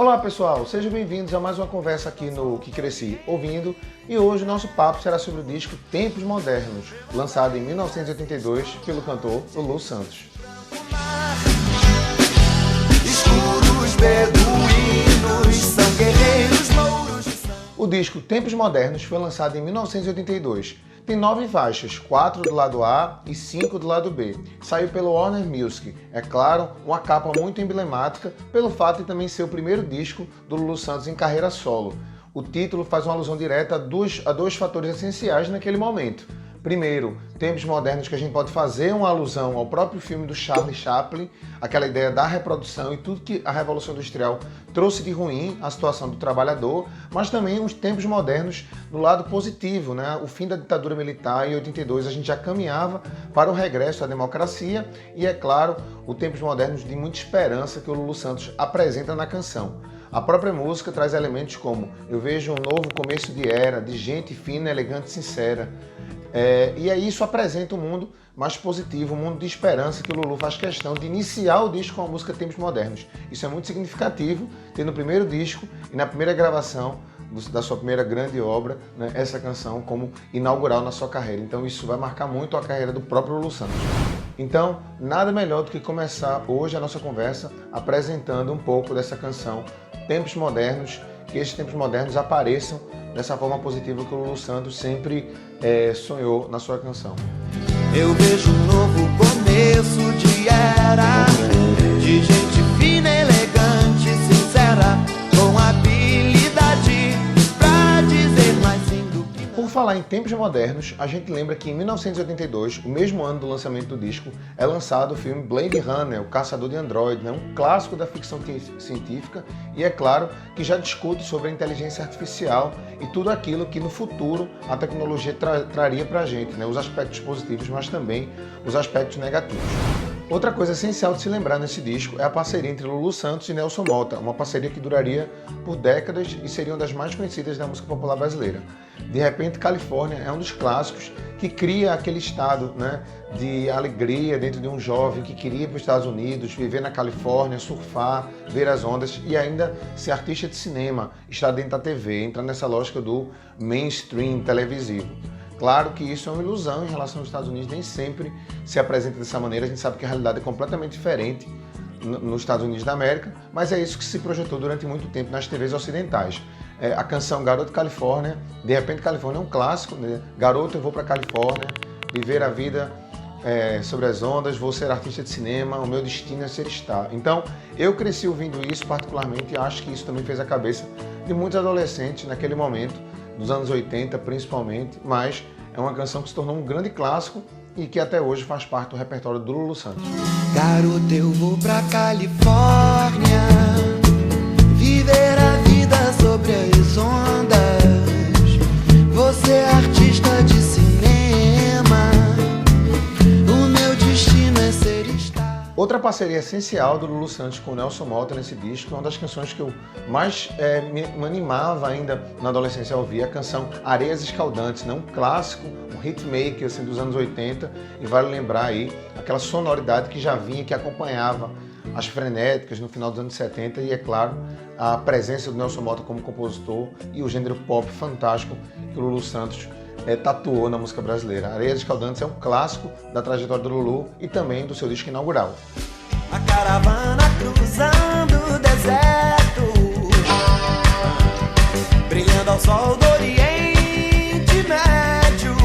Olá pessoal, sejam bem-vindos a mais uma conversa aqui no Que Cresci Ouvindo, e hoje o nosso papo será sobre o disco Tempos Modernos, lançado em 1982 pelo cantor Lulu Santos. Escuros beduínos são guerreiros mouros. O disco Tempos Modernos foi lançado em 1982. Tem 9 faixas, 4 do lado A e 5 do lado B. Saiu pelo Warner Music. É claro, uma capa muito emblemática pelo fato de também ser o primeiro disco do Lulu Santos em carreira solo. O título faz uma alusão direta a dois fatores essenciais naquele momento. Primeiro, Tempos Modernos, que a gente pode fazer uma alusão ao próprio filme do Charlie Chaplin, aquela ideia da reprodução e tudo que a Revolução Industrial trouxe de ruim à situação do trabalhador, mas também os tempos modernos no lado positivo, né? O fim da ditadura militar, em 82 a gente já caminhava para o regresso à democracia e, é claro, o Tempos Modernos de muita esperança que o Lulu Santos apresenta na canção. A própria música traz elementos como eu vejo um novo começo de era, de gente fina, elegante e sincera. E aí isso apresenta um mundo mais positivo, um mundo de esperança que o Lulu faz questão de iniciar o disco com a música Tempos Modernos. Isso é muito significativo, ter no primeiro disco e na primeira gravação da sua primeira grande obra, né, essa canção como inaugural na sua carreira. Então isso vai marcar muito a carreira do próprio Lulu Santos. Então, nada melhor do que começar hoje a nossa conversa apresentando um pouco dessa canção Tempos Modernos, que esses tempos modernos apareçam dessa forma positiva que o Lulu Santos sempre sonhou na sua canção. Eu vejo um novo começo de era, de gente fina, elegante, sincera, com habilidade pra dizer mais sim do que não. Por falar em tempos modernos, a gente lembra que em 1982, o mesmo ano do lançamento do disco, é lançado o filme Blade Runner, O Caçador de Androides, né? Um clássico da ficção científica e, é claro, que já discute sobre a inteligência artificial e tudo aquilo que no futuro a tecnologia traria para a gente, né? Os aspectos positivos, mas também os aspectos negativos. Outra coisa essencial de se lembrar nesse disco é a parceria entre Lulu Santos e Nelson Motta, uma parceria que duraria por décadas e seria uma das mais conhecidas da música popular brasileira. De repente, Califórnia é um dos clássicos que cria aquele estado, né, de alegria dentro de um jovem que queria ir para os Estados Unidos, viver na Califórnia, surfar, ver as ondas e ainda ser artista de cinema, estar dentro da TV, entrar nessa lógica do mainstream televisivo. Claro que isso é uma ilusão em relação aos Estados Unidos, nem sempre se apresenta dessa maneira, a gente sabe que a realidade é completamente diferente nos Estados Unidos da América, mas é isso que se projetou durante muito tempo nas TVs ocidentais. A canção Garoto Califórnia, de repente Califórnia é um clássico, né? Garoto, eu vou para Califórnia, viver a vida sobre as ondas, vou ser artista de cinema, o meu destino é ser star. Então, eu cresci ouvindo isso particularmente e acho que isso também fez a cabeça de muitos adolescentes naquele momento, dos anos 80 principalmente, mas é uma canção que se tornou um grande clássico e que até hoje faz parte do repertório do Lulu Santos. Garoto, eu vou pra Califórnia, viver a vida sobre as ondas. Você é artista de cinema, o meu destino é ser star. Outra parceria essencial do Lulu Santos com o Nelson Motta nesse disco é uma das canções que eu mais me animava ainda na adolescência a ouvir, a canção Areias Escaldantes, né? Um clássico, um hitmaker assim, dos anos 80, e vale lembrar aí aquela sonoridade que já vinha, que acompanhava as frenéticas no final dos anos 70 e, é claro, a presença do Nelson Motta como compositor e o gênero pop fantástico que o Lulu Santos tatuou na música brasileira. Areias Escaldantes é um clássico da trajetória do Lulu e também do seu disco inaugural. A caravana cruzando o deserto, brilhando ao sol do Oriente Médio,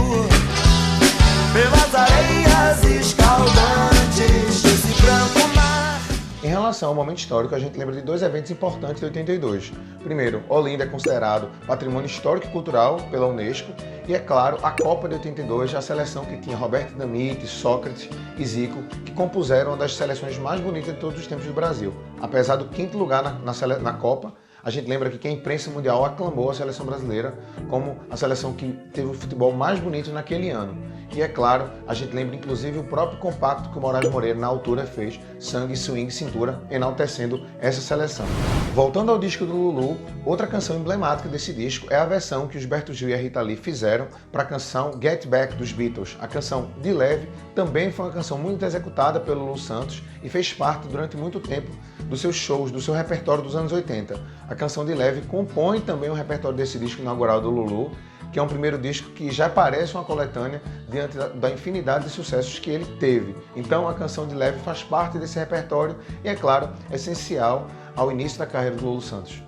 pelas areias escaldantes desse branco mar. Em relação ao momento histórico, a gente lembra de dois eventos importantes de 82. Primeiro, Olinda é considerado Patrimônio Histórico e Cultural pela Unesco e, é claro, a Copa de 82, a seleção que tinha Roberto Dinamite, Sócrates e Zico, que compuseram uma das seleções mais bonitas de todos os tempos do Brasil. Apesar do 5º lugar na Copa, a gente lembra aqui que a imprensa mundial aclamou a seleção brasileira como a seleção que teve o futebol mais bonito naquele ano. E é claro, a gente lembra inclusive o próprio compacto que o Moraes Moreira na altura fez, Sangue, Swing, Cintura, enaltecendo essa seleção. Voltando ao disco do Lulu, outra canção emblemática desse disco é a versão que Gilberto Gil e a Rita Lee fizeram para a canção Get Back dos Beatles. A canção De Leve também foi uma canção muito executada pelo Lulu Santos e fez parte durante muito tempo dos seus shows, do seu repertório dos anos 80. A canção De Leve compõe também o repertório desse disco inaugural do Lulu, que é um primeiro disco que já parece uma coletânea diante da infinidade de sucessos que ele teve. Então a canção De Leve faz parte desse repertório e, é claro, essencial ao início da carreira do Lulu Santos.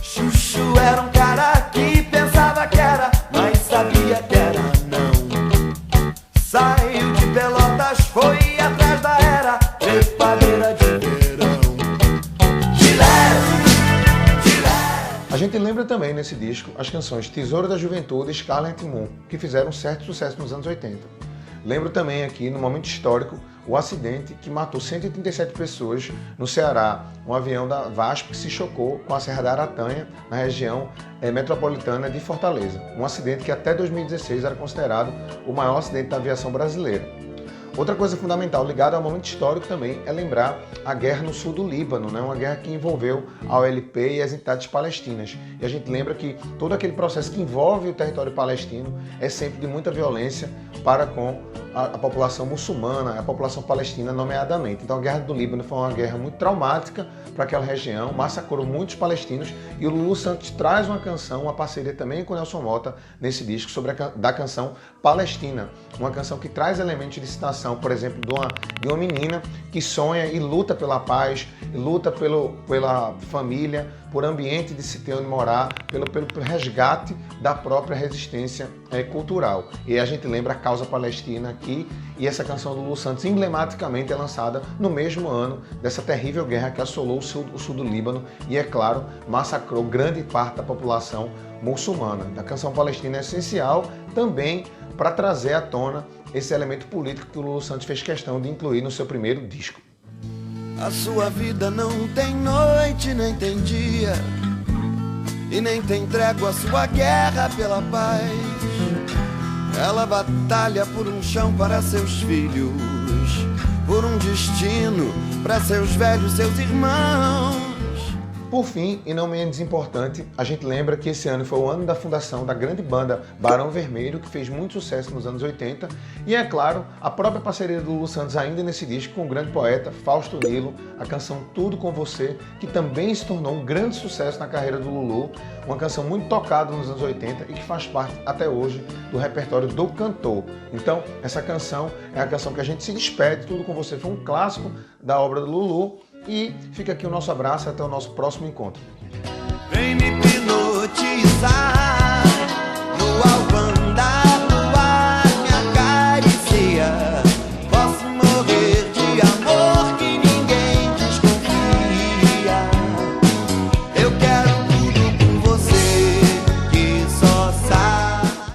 Chuchu era um cara que pensava que era, mas sabia que era não. Saiu de Pelotas, foi atrás da era, trepadeira de verão. De leve, de leve. A gente lembra também nesse disco as canções Tesouro da Juventude e Scarlet Moon, que fizeram um certo sucesso nos anos 80. Lembro também aqui, no momento histórico, o acidente que matou 137 pessoas no Ceará, um avião da VASP que se chocou com a Serra da Aratanha, na região metropolitana de Fortaleza. Um acidente que até 2016 era considerado o maior acidente da aviação brasileira. Outra coisa fundamental ligada ao momento histórico também é lembrar a guerra no sul do Líbano, né? Uma guerra que envolveu a OLP e as entidades palestinas. E a gente lembra que todo aquele processo que envolve o território palestino é sempre de muita violência para com a população muçulmana, a população palestina nomeadamente. Então a guerra do Líbano foi uma guerra muito traumática para aquela região, massacrou muitos palestinos e o Lulu Santos traz uma canção, uma parceria também com o Nelson Motta nesse disco sobre da canção Palestina, uma canção que traz elementos de citação, por exemplo, de uma menina que sonha e luta pela paz, e luta pela família, por ambiente de se ter onde morar, pelo resgate da própria resistência cultural. E a gente lembra a causa palestina aqui, e essa canção do Lulu Santos emblematicamente é lançada no mesmo ano dessa terrível guerra que assolou o sul do Líbano e, é claro, massacrou grande parte da população muçulmana. A canção palestina é essencial também para trazer à tona esse elemento político que o Lulu Santos fez questão de incluir no seu primeiro disco. A sua vida não tem noite, nem tem dia, e nem tem trégua a sua guerra pela paz. Ela batalha por um chão para seus filhos, por um destino para seus velhos, seus irmãos. Por fim, e não menos importante, a gente lembra que esse ano foi o ano da fundação da grande banda Barão Vermelho, que fez muito sucesso nos anos 80, e é claro, a própria parceria do Lulu Santos ainda nesse disco com o grande poeta Fausto Nilo, a canção Tudo Com Você, que também se tornou um grande sucesso na carreira do Lulu, uma canção muito tocada nos anos 80 e que faz parte até hoje do repertório do cantor. Então, essa canção é a canção que a gente se despede, Tudo Com Você foi um clássico da obra do Lulu, e fica aqui o nosso abraço até o nosso próximo encontro. Vem me hipnotizar.